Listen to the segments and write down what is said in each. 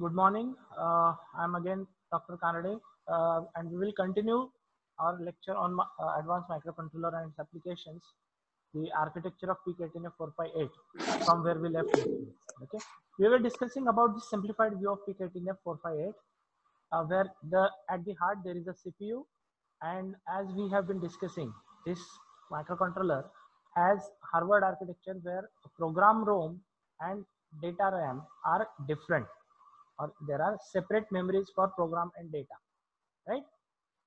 Good morning. I'm again Dr. Kanade, and we will continue our lecture on advanced microcontroller and its applications, the architecture of PIC18F458, from where we left it. Okay, we were discussing about the simplified view of PIC18F458, where at the heart there is a CPU, and as we have been discussing, this microcontroller has Harvard architecture where program ROM and data RAM are different, or there are separate memories for program and data, right?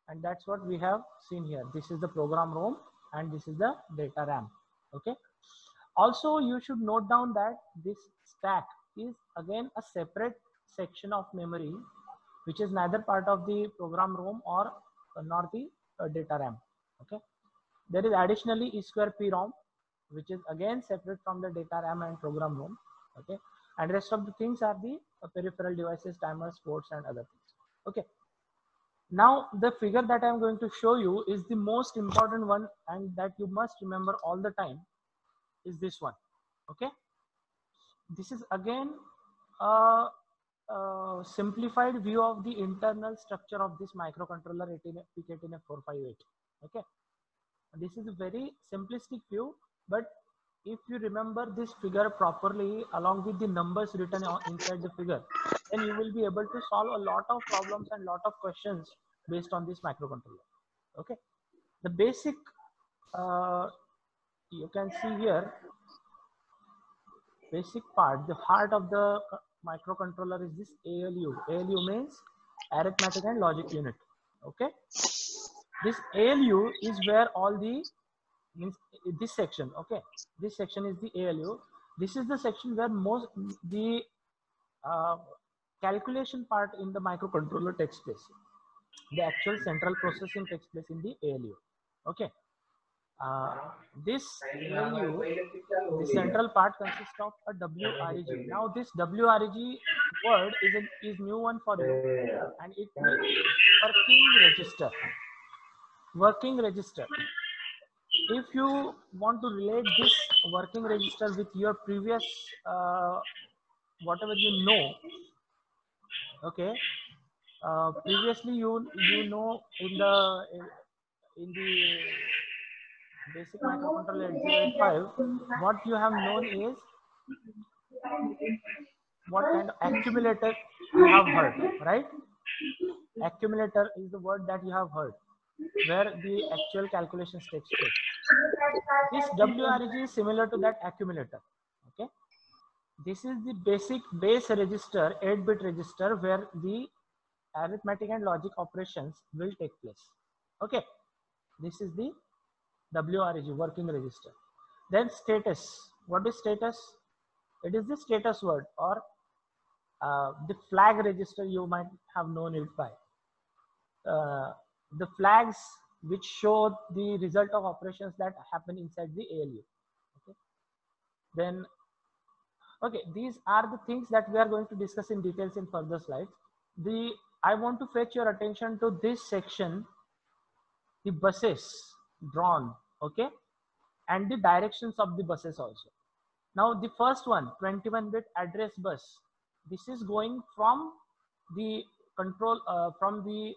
And that's what we have seen here. This is the program ROM and this is the data RAM. Okay, also you should note down that this stack is again a separate section of memory which is neither part of the program ROM or nor the data RAM. Okay, there is additionally E square PROM, which is again separate from the data RAM and program ROM. Okay, and rest of the things are the peripheral devices, timers, ports, and other things. Okay, now the figure that I am going to show you is the most important one, and that you must remember all the time is this one. Okay, this is again a simplified view of the internal structure of this microcontroller PIC18F458. Okay, this is a very simplistic view, but if you remember this figure properly along with the numbers written inside the figure, then you will be able to solve a lot of problems and lot of questions based on this microcontroller. Okay, the basic you can see here, basic part, the heart of the microcontroller is this ALU. ALU means arithmetic and logic unit. Okay, this ALU is where all the means this section. Okay, this section is the ALU. This is the section where most the calculation part in the microcontroller takes place. The actual central processing takes place in the ALU. Okay, this ALU, the central part consists of a WREG. Now this WREG word is new one for you, and it means working register. Working register. If you want to relate this working register with your previous whatever you know, okay, previously you know in the basic microcontroller 8085, what you have known is what kind of accumulator you have heard, right? Accumulator is the word that you have heard, where the actual calculations takes place. This WREG is similar to that accumulator. Okay, this is the basic base register, 8-bit register, where the arithmetic and logic operations will take place. Okay, this is the WREG, working register. Then status. What is status? It is the status word, or the flag register, you might have known it by. The flags which show the result of operations that happen inside the ALU. Okay, then okay, these are the things that we are going to discuss in details in further slides. I want to fetch your attention to this section, the buses drawn, okay, and the directions of the buses also. Now the first one, 21-bit address bus, this is going from the control from the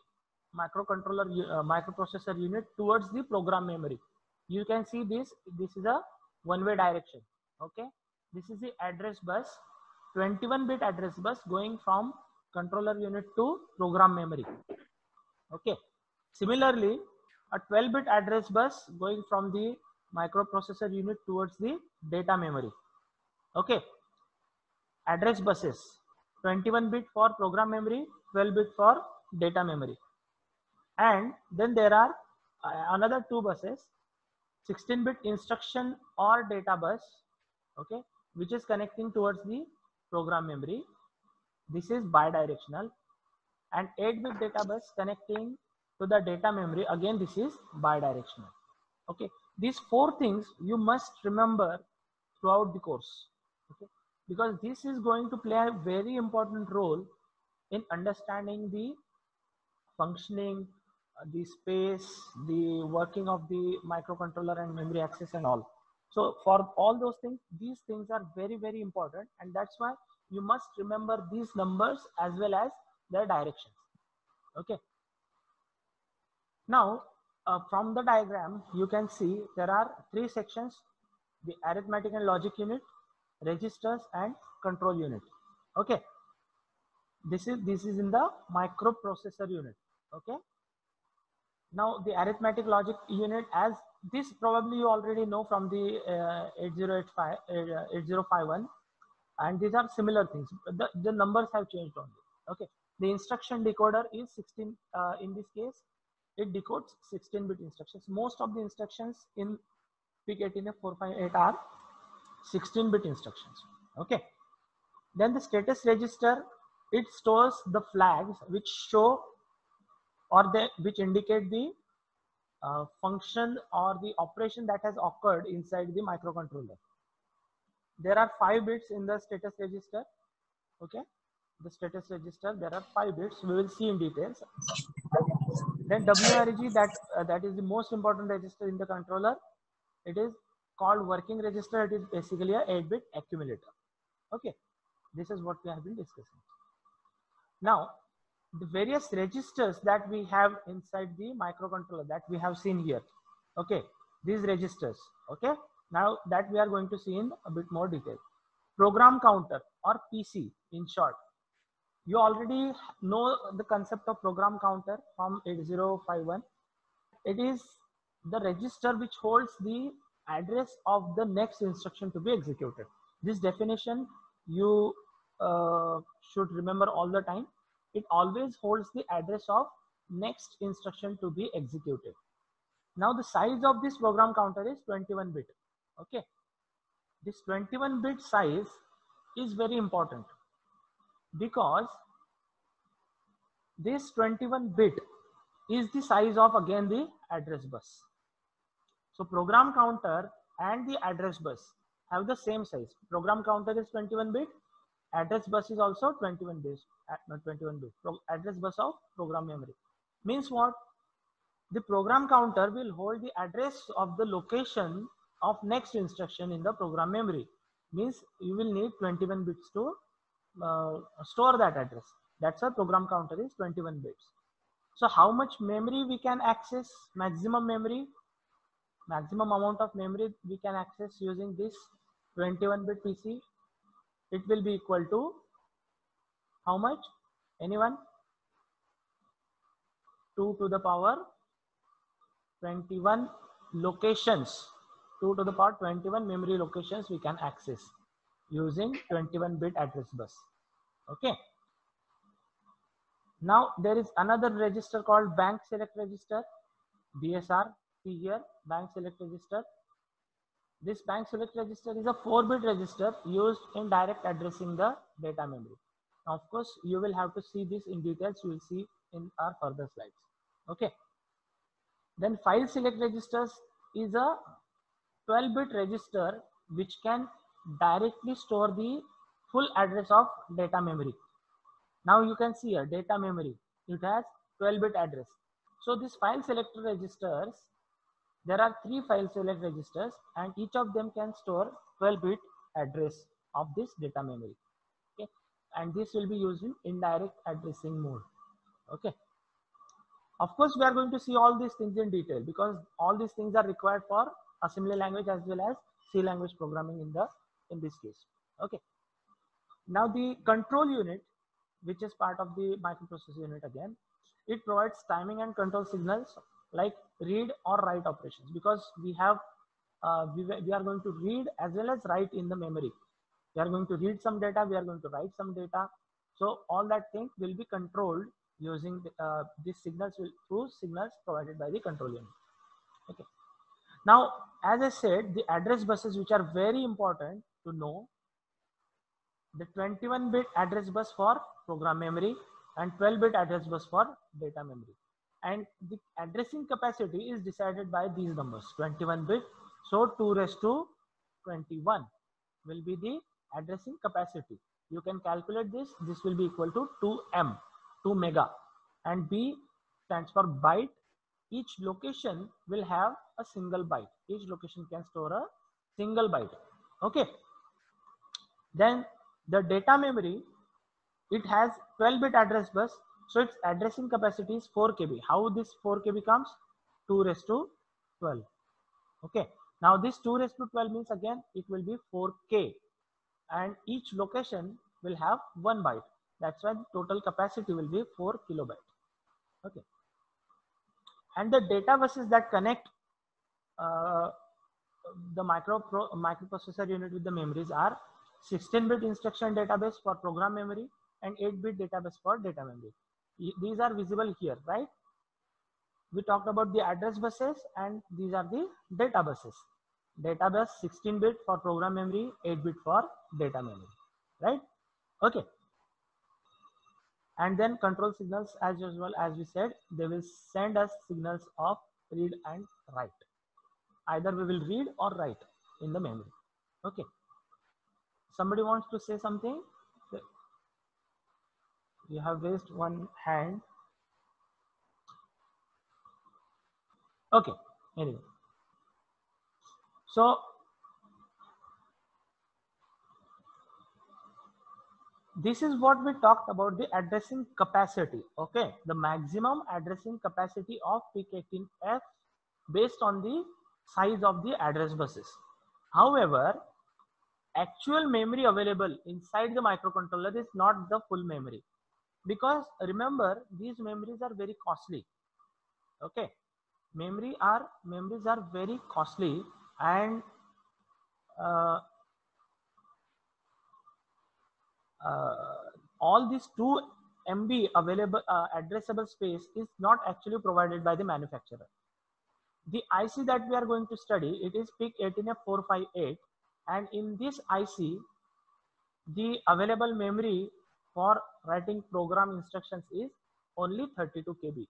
microcontroller microprocessor unit towards the program memory. You can see this is a one-way direction. Okay, this is the address bus, 21-bit address bus going from controller unit to program memory. Okay, similarly a 12-bit address bus going from the microprocessor unit towards the data memory. Okay, address buses, 21-bit for program memory, 12-bit for data memory. And then there are another two buses, 16-bit instruction or data bus, okay, which is connecting towards the program memory. This is bidirectional. And 8-bit data bus connecting to the data memory, again this is bidirectional. Okay, these four things you must remember throughout the course. Okay, because this is going to play a very important role in understanding the functioning, the space, the working of the microcontroller and memory access and all. So for all those things, these things are very, very important, and that's why you must remember these numbers as well as their directions. Okay. Now, from the diagram, you can see there are three sections: the arithmetic and logic unit, registers, and control unit. Okay. This is in the microprocessor unit. Okay. Now the arithmetic logic unit, as this probably you already know from the 8085, 8051, and these are similar things. The numbers have changed only. Okay. The instruction decoder is 16. In this case, it decodes 16-bit instructions. Most of the instructions in PIC18F 458 are 16-bit instructions. Okay. Then the status register, it stores the flags which show or which indicate the function or the operation that has occurred inside the microcontroller. There are 5 bits in the status register. Okay, the status register, there are 5 bits. We will see in details. Then WREG, that is the most important register in the controller. It is called working register. It is basically a 8-bit accumulator. Okay, this is what we have been discussing. Now, the various registers that we have inside the microcontroller that we have seen here. Okay, these registers. Okay, now that we are going to see in a bit more detail. Program counter or PC in short. You already know the concept of program counter from 8051. It is the register which holds the address of the next instruction to be executed. This definition you should remember all the time. It always holds the address of next instruction to be executed. Now the size of this program counter is 21 bit. Okay, this 21 bit size is very important because this 21 bit is the size of again the address bus. So program counter and the address bus have the same size. Program counter is 21 bit, address bus is also 21 bit. Address bus of program memory. Means what? The program counter will hold the address of the location of next instruction in the program memory. Means you will need 21 bits to store that address. That's why program counter is 21 bits. So how much memory we can access? Maximum amount of memory we can access using this 21-bit PC. It will be equal to how much? Anyone? 2 to the power 21 locations. 2 to the power 21 memory locations we can access using 21-bit address bus. Okay. Now there is another register called bank select register, BSR. See here, bank select register. This bank select register is a 4-bit register used in direct addressing the data memory. Now, of course, you will have to see this in details. You will see in our further slides. Okay. Then file select registers is a 12-bit register which can directly store the full address of data memory. Now you can see here data memory. It has 12-bit address. So this file selector registers, there are 3 file select registers and each of them can store 12-bit address of this data memory. Okay, and this will be used in indirect addressing mode. Okay. Of course, we are going to see all these things in detail because all these things are required for assembly language as well as C language programming in this case. Okay. Now the control unit, which is part of the microprocessor unit again, it provides timing and control signals like read or write operations because we have we are going to read as well as write in the memory. We are going to read some data, we are going to write some data. So all that thing will be controlled using these signals through signals provided by the control unit. Okay. Now, as I said, the address buses which are very important to know, the 21-bit address bus for program memory and 12-bit address bus for data memory. And the addressing capacity is decided by these numbers, 21-bit. So 2 raised to 21 will be the addressing capacity. You can calculate this. This will be equal to 2M, 2 mega. And B stands for byte. Each location will have a single byte. Each location can store a single byte. Okay. Then The data memory, it has 12-bit address bus, so its addressing capacity is 4 KB. How this 4 KB comes? 2 raised to 12. Okay, now this 2 raised to 12 means again it will be 4K, and each location will have 1 byte. That's why the total capacity will be 4 kilobyte. Okay, and the data buses that connect the microprocessor unit with the memories are 16-bit instruction database for program memory and 8-bit database for data memory. These are visible here, right? We talked about the address buses, and these are the data buses. Data bus 16-bit for program memory, 8-bit for data memory, right? Okay. And then control signals, as usual, as we said, they will send us signals of read and write. Either we will read or write in the memory. Okay. Somebody wants to say something? You have raised one hand. Okay. Anyway. So this is what we talked about, the addressing capacity. Okay. The maximum addressing capacity of PIC18F based on the size of the address buses. However, actual memory available inside the microcontroller is not the full memory, because remember, these memories are very costly. Okay, memories are very costly, and all these 2 MB available addressable space is not actually provided by the manufacturer. The IC that we are going to study, it is PIC18F458, and in this IC, the available memory for writing program instructions is only 32 KB.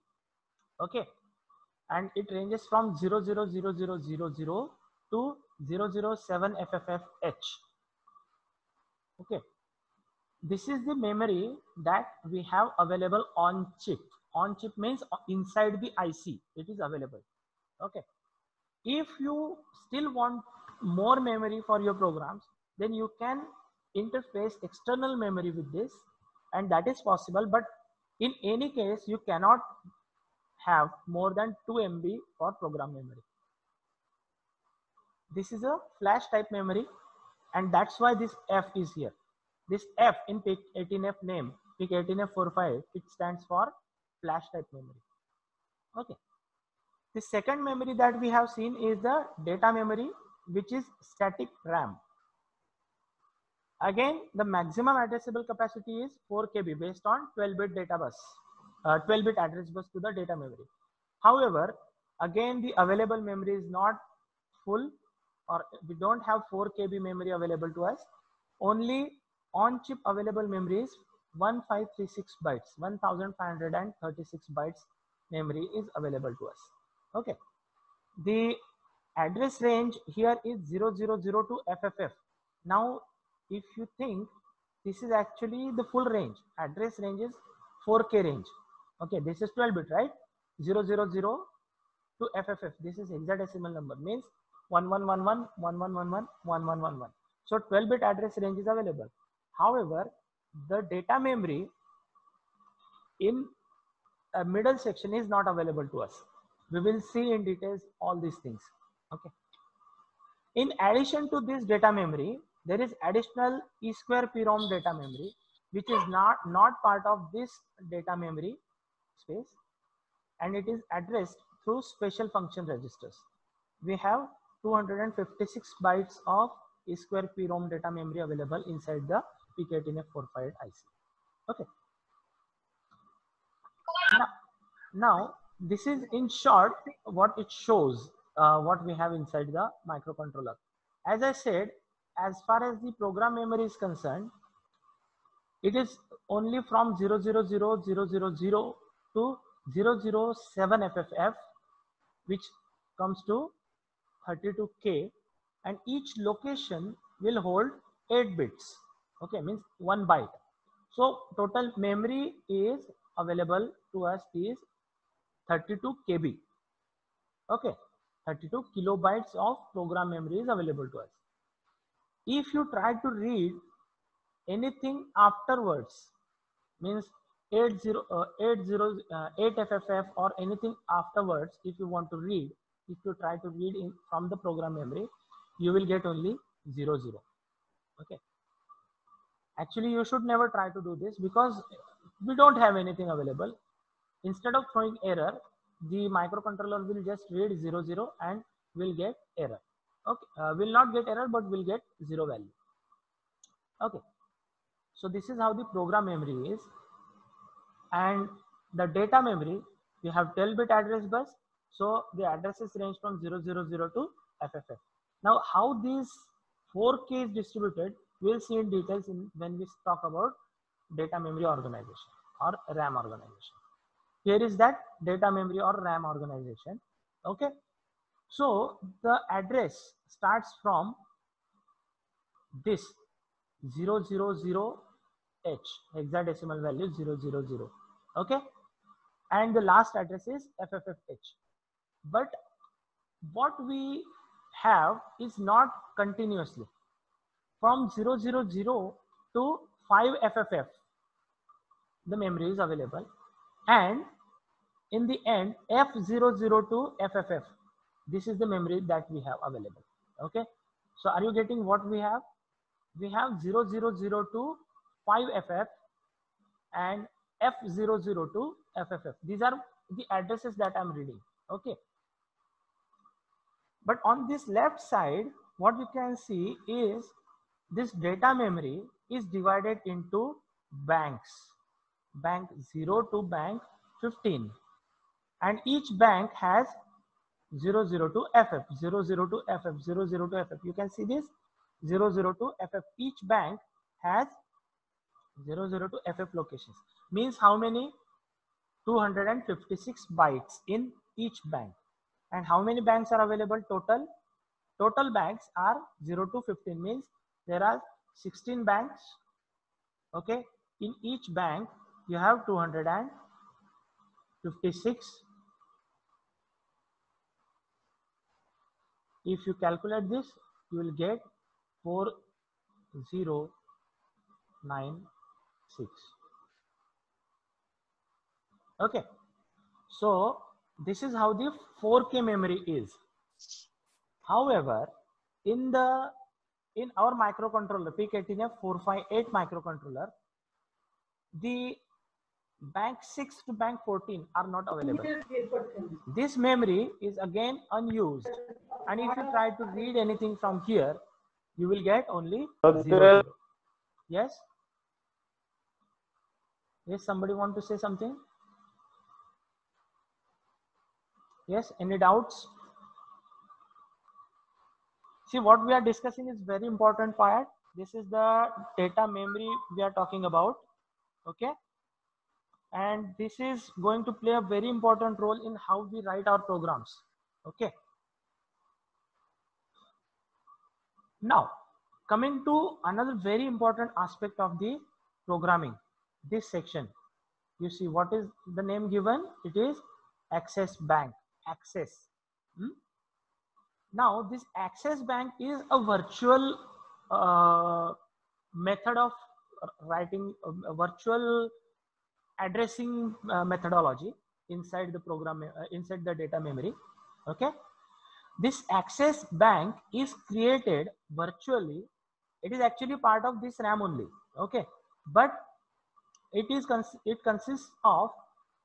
Okay, and it ranges from 000000 to 007FFFH. Okay, this is the memory that we have available on chip. On chip means inside the IC it is available. Okay, if you still want more memory for your programs, then you can interface external memory with this, and that is possible, but in any case you cannot have more than 2 MB for program memory. This is a flash type memory, and that's why this F is here. This F in PIC18F name, PIC18F45, it stands for flash type memory. Okay. The second memory that we have seen is the data memory, which is static RAM. Again, the maximum addressable capacity is 4 KB based on 12-bit data bus, 12-bit address bus to the data memory. However, again, the available memory is not full, or we don't have 4 KB memory available to us. Only on chip available memory is 1536 bytes, 1536 bytes memory is available to us. Okay, the address range here is 0000 to FFF. Now, if you think, this is actually the full range. Address range is 4K range. Okay, this is 12-bit, right? 000 to FFF. This is hexadecimal number, means 1111, 1111, 1111. So 12-bit address range is available. However, the data memory in a middle section is not available to us. We will see in details all these things. Okay. In addition to this data memory, there is additional E2PROM data memory, which is not part of this data memory space, and it is addressed through special function registers. We have 256 bytes of E2PROM data memory available inside the PIC18F458 IC. Okay. Now this is in short what it shows, what we have inside the microcontroller. As I said, as far as the program memory is concerned, it is only from 000000 to 007FFF, which comes to 32K, and each location will hold 8 bits. Okay, means 1 byte. So total memory is available to us is 32 KB. Okay, 32 kilobytes of program memory is available to us. If you try to read anything afterwards means 8 FFF or anything afterwards. If you want to read, if you try to read in from the program memory, you will get only 0 0. Okay, actually you should never try to do this because we don't have anything available. Instead of throwing error, the microcontroller will just read 0 0 and will get error. Okay, will not get error but will get 0 value. Okay, so this is how the program memory is. And the data memory, we have 12-bit address bus, so the addresses range from 000 to FFF. Now how these 4K is distributed, we'll see in details when we talk about data memory organization or RAM organization. Here is that data memory or RAM organization. Okay, so the address starts from this 000H, hexadecimal value 000. Okay, and the last address is FFFH. But what we have is not continuously from 000 to 5FFF. The memory is available, and in the end F002 FFF. This is the memory that we have available. Okay, so are you getting what we have? We have 0002 5FF and F002 FFF. These are the addresses that I'm reading. Okay, but on this left side, what you can see is this data memory is divided into banks, bank 0 to bank 15, and each bank has 00 to FF, 00 to FF, 00 to FF. You can see this 00 to FF. Each bank has 00 to FF locations. Means how many? 256 bytes in each bank. And how many banks are available total? Total banks are 0 to 15, means there are 16 banks. Okay, in each bank you have 256. If you calculate this, you will get 4096. Okay, so this is how the 4K memory is. However, in our microcontroller PIC18F458 microcontroller, the bank 6 to bank 14 are not available. This memory is again unused, and if you try to read anything from here, you will get only 0. Yes, yes, somebody want to say something? Yes, any doubts? See, what we are discussing is very important part. This is the data memory we are talking about. Okay, and this is going to play a very important role in how we write our programs. Okay, now coming to another very important aspect of the programming, this section, you see what is the name given? It is access bank. Access. Now this access bank is a virtual method of writing, a virtual addressing methodology inside the program, inside the data memory. Okay, this access bank is created virtually. It is actually part of this RAM only. Okay, but it consists of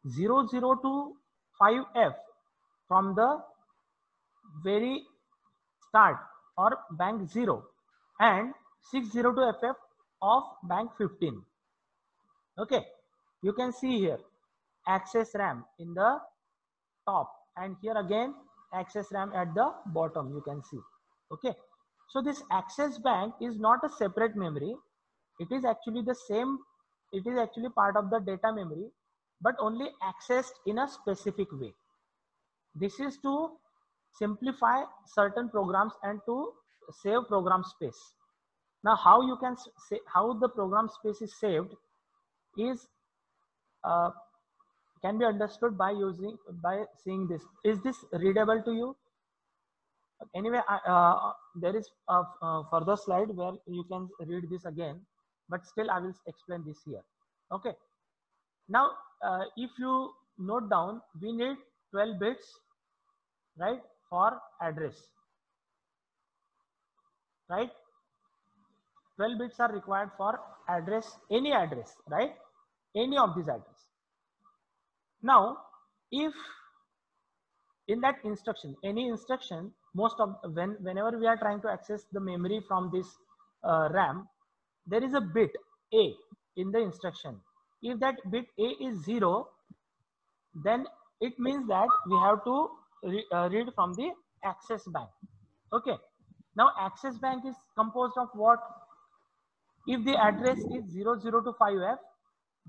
00 to 5F from the very start or bank 0, and 60 to FF of bank 15. Okay, you can see here access RAM in the top, and here again access RAM at the bottom, you can see. Okay, so this access bank is not a separate memory. It is actually the same, it is actually part of the data memory, but only accessed in a specific way. This is to simplify certain programs and to save program space. Now how you can say how the program space is saved is can be understood by seeing this. Is this readable to you? Anyway, there is a further slide where you can read this again. but still I will explain this here. Okay. Now, if you note down, we need 12 bits, right, for address, right? 12 bits are required for address, any address, right? Any of these address. Now, if in that instruction, any instruction, most of whenever we are trying to access the memory from this RAM, there is a bit A in the instruction. If that bit A is 0, then it means that we have to read from the access bank. Okay. Now access bank is composed of what? If the address is 00 to 5F,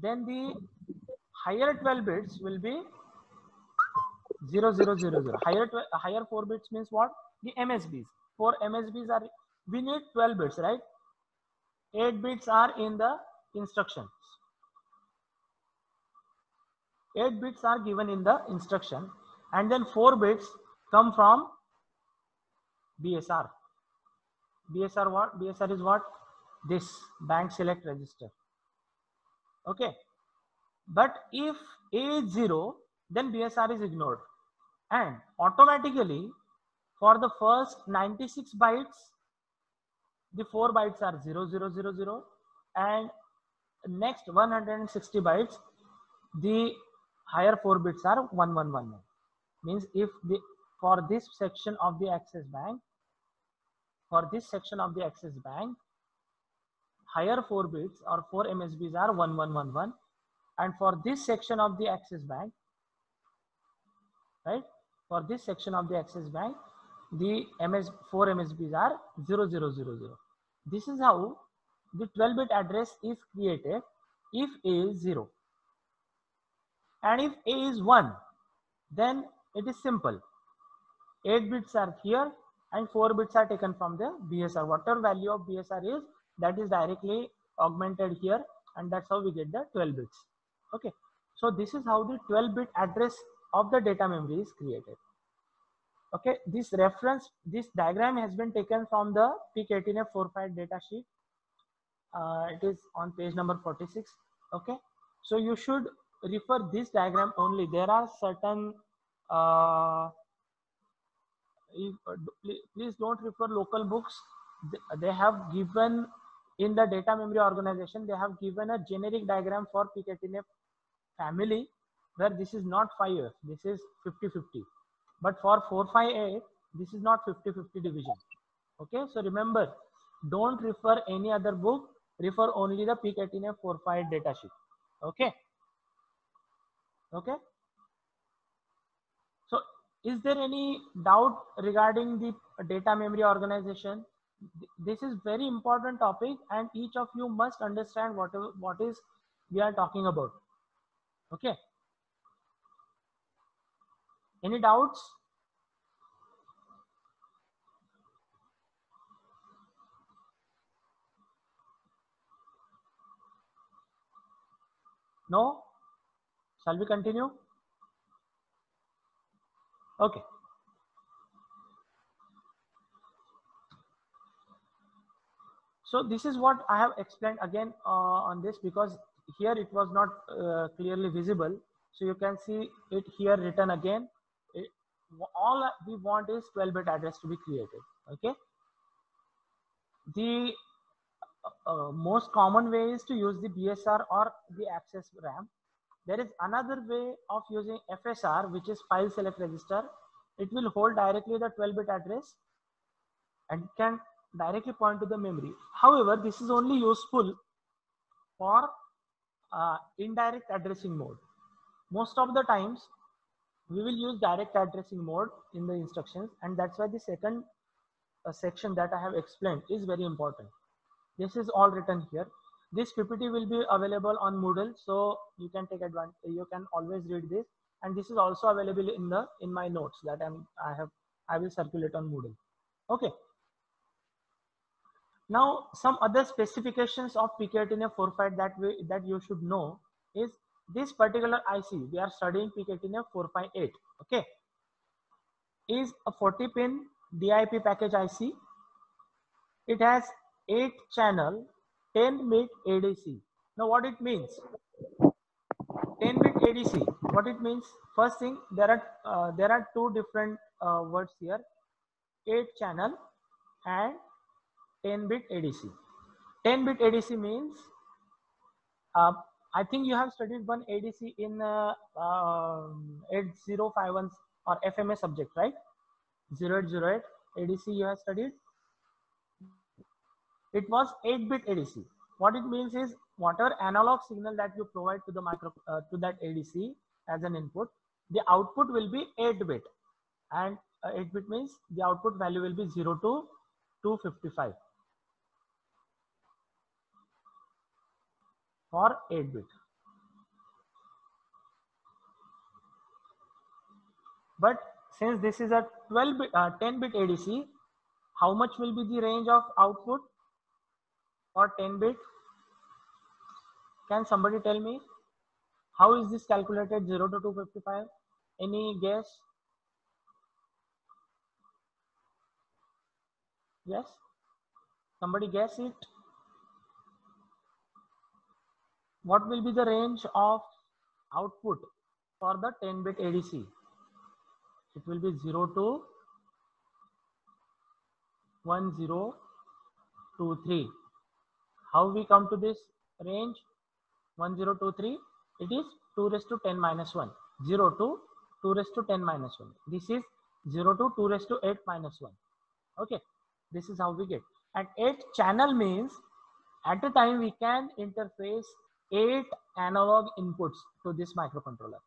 then the higher 12 bits will be 0000. Higher 4 bits means what? The MSBs. 4 MSBs are, we need 12 bits, right? 8 bits are in the instructions. 8 bits are given in the instruction, and then 4 bits come from BSR. BSR what? BSR is what? This bank select register. Okay. But if A is 0, then BSR is ignored. And automatically, for the first 96 bytes, the 4 bytes are 0000, and next 160 bytes, the higher 4 bits are 1111. Means if the for this section of the access bank, higher 4 bits or 4 MSBs are 1111, and for this section of the access bank, right? For this section of the access bank, the 4 MSBs are 0000. This is how the 12-bit address is created if A is 0. And if A is 1, then it is simple. 8 bits are here and 4 bits are taken from the BSR. Whatever value of BSR is, that is directly augmented here, and that's how we get the 12 bits. Okay. So this is how the 12-bit address of the data memory is created. Okay. This diagram has been taken from the PIC18F45 data sheet. It is on page number 46. Okay. So you should refer this diagram only. There are certain please don't refer local books. They have given in the data memory organization, they have given a generic diagram for PIC18F family where this is not 5F, this is 50-50. But for 458, this is not 50-50 division. Okay, so remember, don't refer any other book, refer only the PIC18F45 data sheet. Okay. Okay. So is there any doubt regarding the data memory organization? This is very important topic, and each of you must understand what is we are talking about. Okay. Any doubts? No? Shall we continue? Okay. So this is what I have explained again on this, because here it was not clearly visible. So you can see it here written again. All we want is 12-bit address to be created. Okay. The most common way is to use the BSR or the access RAM. There is another way of using FSR, which is file select register. It will hold directly the 12-bit address and can directly point to the memory. However, this is only useful for indirect addressing mode. Most of the times we will use direct addressing mode in the instructions, and that's why the second section that I have explained is very important. This is all written here. This PPT will be available on Moodle, so you can take advantage. You can always read this, and this is also available in my notes that I will circulate on Moodle. Okay. Now, some other specifications of PIC18F45 that you should know is this particular IC. We are studying PIC18F458. Okay, is a 40-pin DIP package IC. It has 8 channel 10-bit ADC. Now what it means? 10-bit ADC. What it means? First thing, there are two different words here: 8-channel and 10-bit ADC. 10-bit ADC means, I think you have studied one ADC in 8051 or FMA subject, right? 0808 ADC you have studied. It was 8-bit ADC. What it means is, whatever analog signal that you provide to the to that ADC as an input, the output will be 8-bit, and 8-bit means the output value will be 0 to 255 for 8-bit. But since this is a 10-bit ADC, how much will be the range of output for 10-bit? Can somebody tell me? How is this calculated, 0 to 255? Any guess? Yes? Somebody guess it? What will be the range of output for the 10-bit ADC? It will be 0 to 1023. How we come to this range? 1023, it is 2 raised to 10 minus 1. 0 to 2 raised to 10 minus 1. This is 0 to 2 raised to 8 minus 1. Okay, this is how we get. And 8-channel means, at a time we can interface 8 analog inputs to this microcontroller.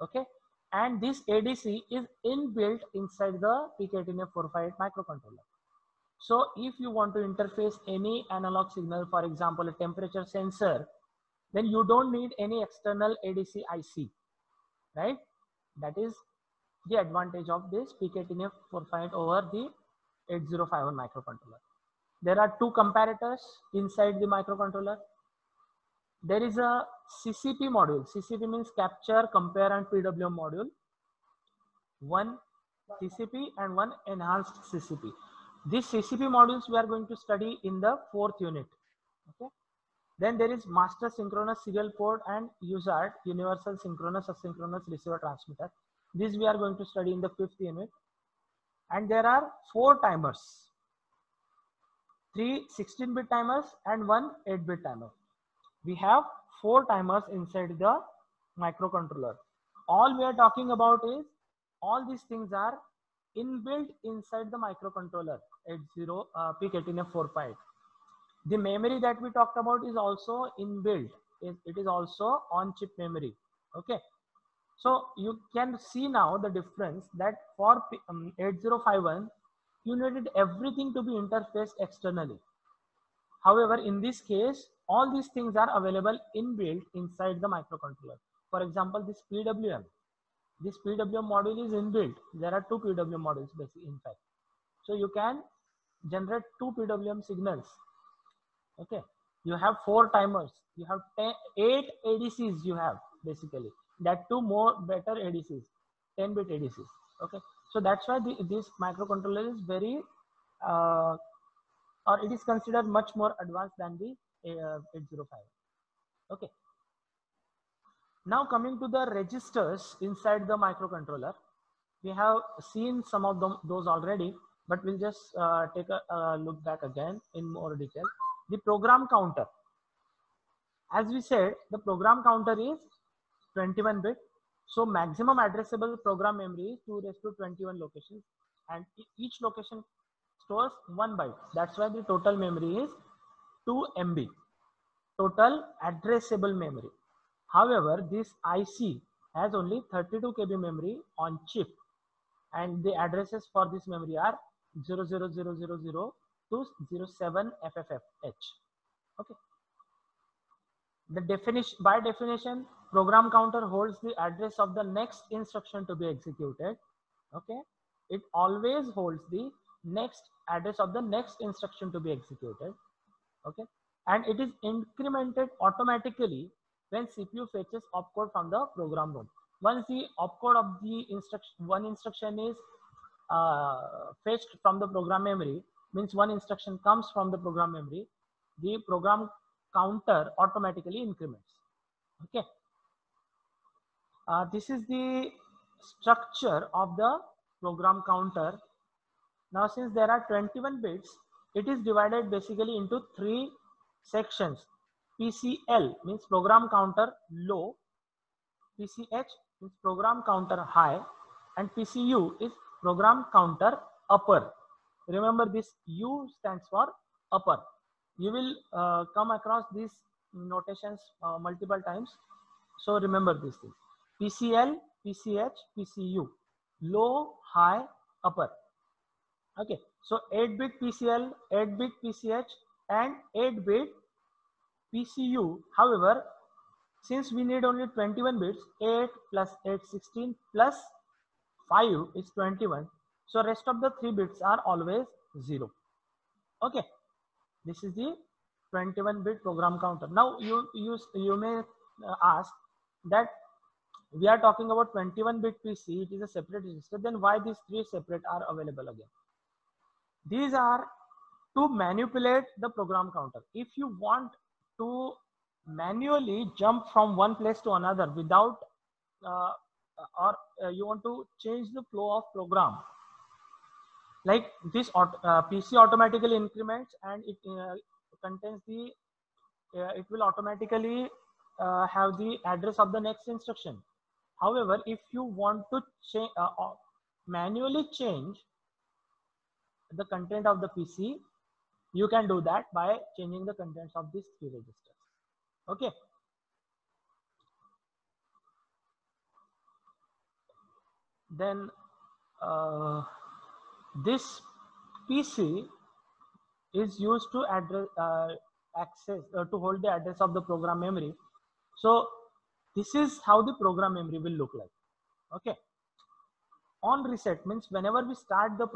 Okay, and this ADC is inbuilt inside the PK18F458 microcontroller. So if you want to interface any analog signal, for example, a temperature sensor, then you don't need any external ADC IC, right? That is the advantage of this PK18F458 over the 8051 microcontroller. There are two comparators inside the microcontroller. There is a CCP module. CCP means capture, compare, and PWM module. One CCP and one enhanced CCP. These CCP modules we are going to study in the 4th unit. Okay. Then there is master synchronous serial port and USART, universal synchronous asynchronous receiver transmitter. This we are going to study in the 5th unit. And there are 4 timers, 3 16-bit timers and 1 8-bit timer. We have 4 timers inside the microcontroller. All we are talking about is, all these things are inbuilt inside the microcontroller at PK18F458. The memory that we talked about is also inbuilt. It is also on-chip memory. Okay. So you can see now the difference, that for 8051, you needed everything to be interfaced externally. However, in this case, all these things are available inbuilt inside the microcontroller. For example, this PWM. This PWM module is inbuilt. There are 2 PWM modules basically, in fact. So you can generate 2 PWM signals. Okay. You have 4 timers. You have 8 ADCs you have basically. That 2 more better ADCs, 10-bit ADCs. Okay. So that's why this microcontroller is very, or it is considered much more advanced than the 8051. Okay. Now coming to the registers inside the microcontroller, we have seen some of those already, but we'll just take a look back again in more detail. The program counter. As we said, the program counter is 21-bit. So maximum addressable program memory is 2 raised to 21 locations, and each location stores 1 byte. That's why the total memory is 2 MB, total addressable memory. However, this IC has only 32 KB memory on chip, and the addresses for this memory are 00000 to 07FFFH. Okay. The definition, by definition, program counter holds the address of the next instruction to be executed. Okay. It always holds the next address of the next instruction to be executed. Okay. And it is incremented automatically when CPU fetches opcode from the program room. Once the opcode of the one instruction is fetched from the program memory, means one instruction comes from the program memory, the program counter automatically increments. Okay. This is the structure of the program counter. Now, since there are 21 bits, it is divided basically into 3 sections. PCL means program counter low, PCH is program counter high, and PCU is program counter upper. Remember, this U stands for upper. You will come across these notations multiple times. So remember these things. PCL, PCH, PCU. Low, high, upper. Okay. So 8-bit PCL, 8-bit PCH, and 8-bit PCU. However, since we need only 21 bits, 8 plus 8, 16 plus 5 is 21. So rest of the 3 bits are always 0. Okay. This is the 21-bit program counter. Now you may ask that we are talking about 21-bit PC. It is a separate register. Then why these 3 separate are available again? These are to manipulate the program counter. If you want to manually jump from one place to another without you want to change the flow of program, like this PC automatically increments, and it contains the it will automatically have the address of the next instruction. However, if you want to manually change the content of the PC, you can do that by changing the contents of these 3 registers. Okay. Then this PC is used to address access to hold the address of the program memory. So this is how the program memory will look like. Okay. On reset means whenever we start the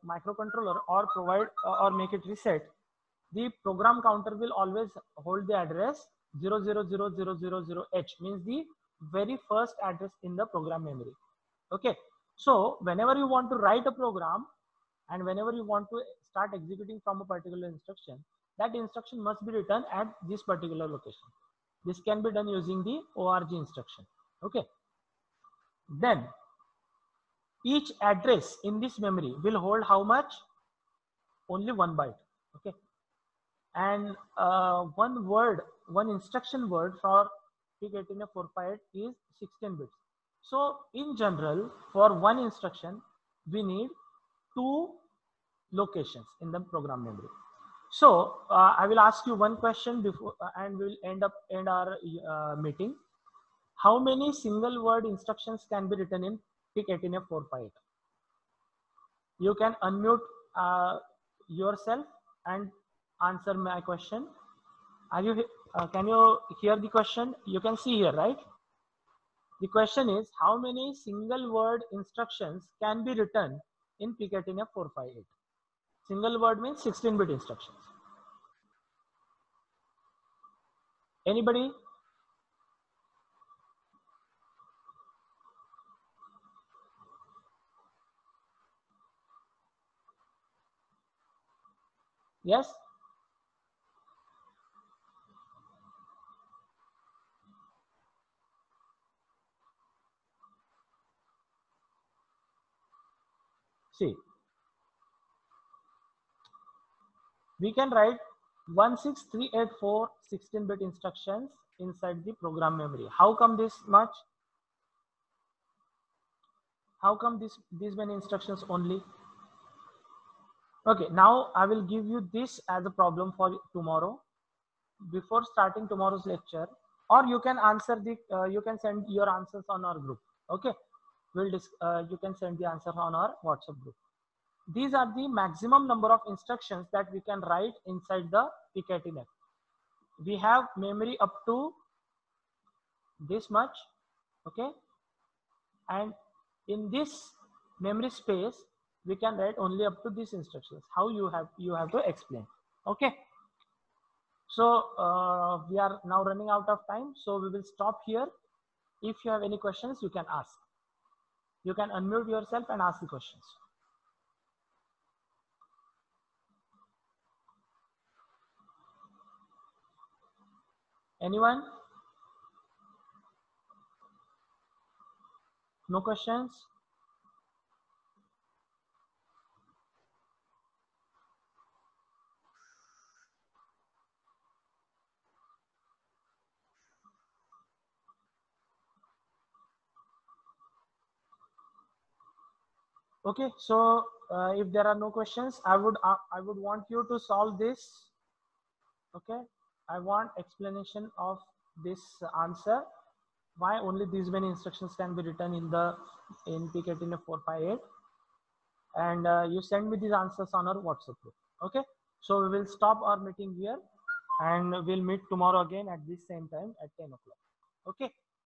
microcontroller or provide or make it reset, the program counter will always hold the address 00000H, means the very first address in the program memory. Okay. So whenever you want to write a program and whenever you want to start executing from a particular instruction, that instruction must be written at this particular location. This can be done using the ORG instruction. Okay. Then each address in this memory will hold how much? Only 1 byte. Okay. And one instruction word for PIC18F458 is 16 bits. So in general, for one instruction, we need 2 locations in the program memory. So I will ask you one question before, and we will end our meeting. How many single word instructions can be written in PIC18F458? You can unmute yourself and answer my question. Are you? Can you hear the question? You can see here, right? The question is, how many single word instructions can be written in PIC18F458? Single word means 16-bit instructions. Anybody? Yes? See, we can write 16384 16-bit instructions inside the program memory. How come this much? How come these many instructions only? Okay, now I will give you this as a problem for tomorrow before starting tomorrow's lecture, or you can answer the you can send your answers on our group. Okay, you can send the answer on our WhatsApp group. These are the maximum number of instructions that we can write inside the PIC18F. We have memory up to this much. Okay, and in this memory space we can write only up to these instructions. How you have to explain. Okay, so we are now running out of time, so we will stop here. If you have any questions, you can ask. You can unmute yourself and ask the questions. Anyone? No questions? Okay, so if there are no questions, I would want you to solve this. Okay, I want explanation of this answer. Why only these many instructions can be written in pKTNF 458, and you send me these answers on our WhatsApp group. Okay, so we will stop our meeting here, and we'll meet tomorrow again at this same time at 10 o'clock. Okay.